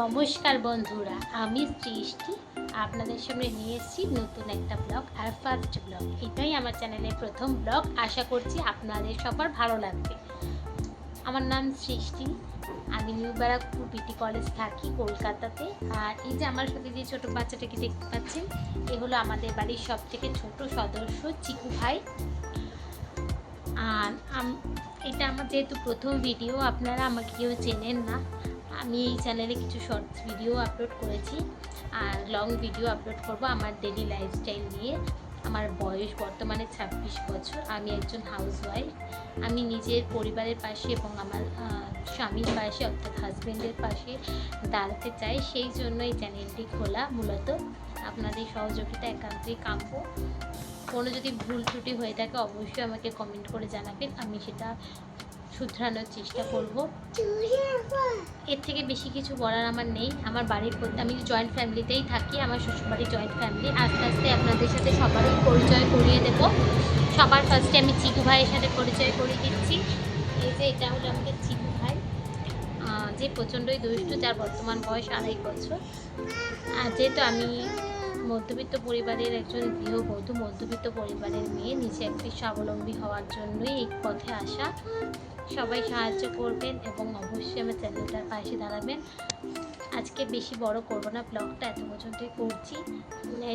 নমস্কার বন্ধুরা, আমি সৃষ্টি আপনাদের সামনে নিয়ে এসেছি নতুন একটা ব্লগ আর ফার্স্ট ব্লগ। এটাই আমার চ্যানেলের প্রথম ব্লগ। আশা করছি আপনাদের সবার ভালো লাগবে। আমার নাম সৃষ্টি, আমি নিউ ব্যারাকপুর বিটি কলেজ থাকি কলকাতাতে। আর এই যে আমার সাথে যে ছোটো বাচ্চাটাকে দেখতে পাচ্ছেন, এ হলো আমাদের বাড়ির সব থেকে ছোটো সদস্য চিকু ভাই। আর এটা আমার যেহেতু প্রথম ভিডিও, আপনারা আমাকে কেউ চেনেন না। আমি এই চ্যানেলে কিছু শর্টস ভিডিও আপলোড করেছি আর লং ভিডিও আপলোড করব আমার ডেলি লাইফস্টাইল নিয়ে। আমার বয়স বর্তমানে 26 বছর। আমি একজন হাউসওয়াইফ। আমি নিজের পরিবারের পাশে এবং আমার স্বামীর পাশে অর্থাৎ হাজব্যান্ডের পাশে দাঁড়াতে চাই, সেই জন্য এই চ্যানেলটি খোলা। মূলত আপনাদের সহযোগিতা একান্তই কাম্য। কোনো যদি ভুল ত্রুটি হয়ে থাকে অবশ্যই আমাকে কমেন্ট করে জানাবেন, আমি সেটা শুধরানোর চেষ্টা করব। এর থেকে বেশি কিছু বলার আমার নেই। আমার বাড়ির আমি জয়েন্ট ফ্যামিলিতেই থাকি, আমার শ্বশুরবাড়ির জয়েন্ট ফ্যামিলি। আস্তে আস্তে আপনাদের সাথে সবারই পরিচয় করিয়ে দেব। সবার ফার্স্টে আমি চিকু ভাইয়ের সাথে পরিচয় করিয়ে দিচ্ছি। এই যে এটা হলো আমাদের চিকু ভাই, যে প্রচণ্ডই দুষ্টু, যার বর্তমান বয়স 2.5 বছর। আর যেহেতু আমি মধ্যবিত্ত পরিবারের একজন গৃহবধূ, মধ্যবিত্ত পরিবারের মেয়ে, নিজে একটি স্বাবলম্বী হওয়ার জন্যই এই পথে আসা। সবাই সাহায্য করবেন এবং অবশ্যই আমার চ্যানেলটার পাশে দাঁড়াবেন। আজকে বেশি বড় করব না, ব্লগটা এত পর্যন্তই করছি।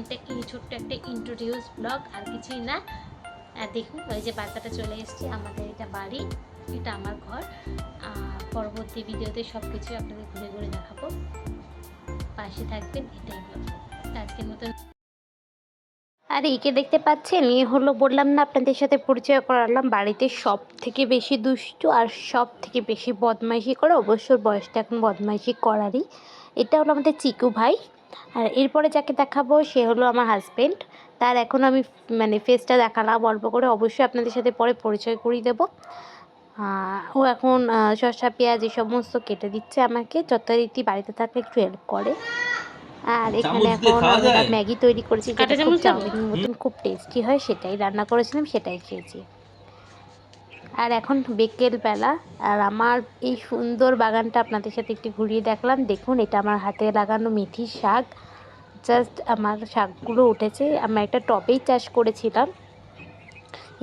এটা কি ছোট্ট একটা ইন্ট্রোডিউস ব্লগ, আর কিছুই না। দেখুন ওই যে বাচ্চাটা চলে এসছে। আমাদের এটা বাড়ি, এটা আমার ঘর। পরবর্তী ভিডিওতে সব কিছু আপনাদের ঘুরে ঘুরে দেখাবো, পাশে থাকবেন, এটাই বলবো। আজকের মতন। আর একে দেখতে পাচ্ছেন, এ হলো, বললাম না আপনাদের সাথে পরিচয় করালাম, বাড়িতে সব থেকে বেশি দুষ্টু আর সব থেকে বেশি বদমাইশি করে। অবশ্যই বয়সটা এখন বদমাইশি করারই। এটা হলো আমাদের চিকু ভাই। আর এরপরে যাকে দেখাবো সে হলো আমার হাজব্যান্ড। তার এখন আমি ফেসটা দেখালাম অল্প করে, অবশ্যই আপনাদের সাথে পরে পরিচয় করিয়ে দেবো। ও এখন শসা পেঁয়াজ এই সমস্ত কেটে দিচ্ছে আমাকে, যথারীতি বাড়িতে থাকলে একটু হেল্প করে। আর এখানে এখন আমরা ম্যাগি তৈরি করেছি, যেটা খুব চাউমিনের মতন খুব টেস্টি হয়, সেটাই রান্না করেছিলাম, সেটাই খেয়েছি। আর এখন বিকেলবেলা, আর আমার এই সুন্দর বাগানটা আপনাদের সাথে একটু ঘুরিয়ে দেখলাম। দেখুন, এটা আমার হাতে লাগানো মেথির শাক। জাস্ট আমার শাকগুলো উঠেছে, আমরা একটা টবেই চাষ করেছিলাম,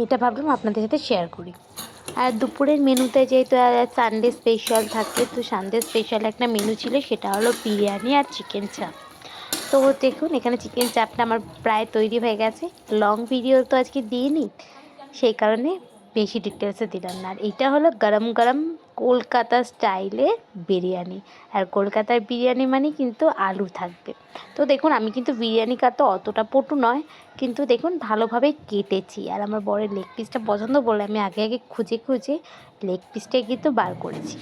এটা ভাবলাম আপনাদের সাথে শেয়ার করি। আর দুপুরের মেনুতে যেহেতু সানডে স্পেশাল থাকে, তো সানডে স্পেশাল একটা মেনু ছিল, সেটা হলো বিরিয়ানি আর চিকেন চাপ। তো দেখুন, এখানে চিকেন চাপটা আমার প্রায় তৈরি হয়ে গেছে। লং ভিডিও তো আজকে দিইনি, সেই কারণে বেশি ডিটেলসে দিলাম না। আর এইটা হলো গরম গরম কলকাতা স্টাইলে বিরিয়ানি। আর কলকাতার বিরিয়ানি মানে কিন্তু আলু থাকবে। তো দেখুন, আমি কিন্তু বিরিয়ানি কাটতে অতটা পটু নয়, কিন্তু দেখুন ভালোভাবে কেটেছি। আর আমার বরের লেগ পিসটা পছন্দ বলে আমি আগে আগে খুঁজে খুঁজে লেগ পিসটাই কিন্তু বার করেছি।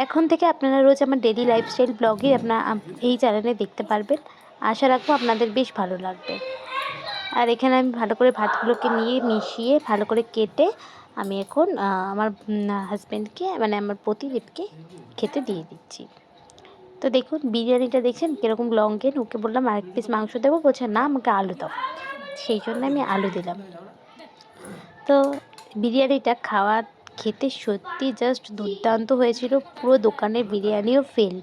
এখন থেকে আপনারা রোজ আমার ডেলি লাইফস্টাইল ব্লগে আপনারা এই চ্যানেলে দেখতে পারবেন। আশা রাখবো আপনাদের বেশ ভালো লাগবে। আর এখানে আমি ভালো করে ভাতগুলোকে নিয়ে মিশিয়ে ভালো করে কেটে আমি এখন আমার হাজব্যান্ডকে আমার প্রতিদেবকে খেতে দিয়ে দিচ্ছি। তো দেখুন, বিরিয়ানিটা দেখছেন কীরকম লঙ্ঘন। ওকে বললাম আরেক পিস মাংস দেবো, বলছে না, আমাকে আলু দাও। সেই জন্য আমি আলু দিলাম। তো বিরিয়ানিটা খেতে সত্যি জাস্ট দুর্দান্ত হয়েছিল। পুরো দোকানের বিরিয়ানিও ফেল।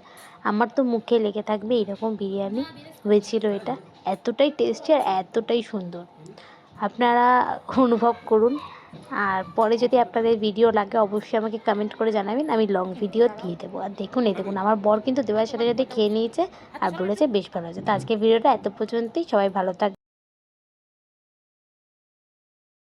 আমার তো মুখে লেগে থাকবে এরকম বিরিয়ানি হয়েছিল এটা। এতটাই টেস্টি আর এতটাই সুন্দর, আপনারা অনুভব করুন। আর পরে যদি আপনাদের ভিডিও লাগে অবশ্যই আমাকে কমেন্ট করে জানাবেন, আমি লং ভিডিও দিয়ে দেবো। আর দেখুন, দেখুন আমার বর কিন্তু দেওয়ার সাথে সাথে খেয়ে নিয়েছে আর বলেছে বেশ ভালো হয়েছে। তো আজকের ভিডিওটা এত পর্যন্তই। সবাই ভালো থাকবে।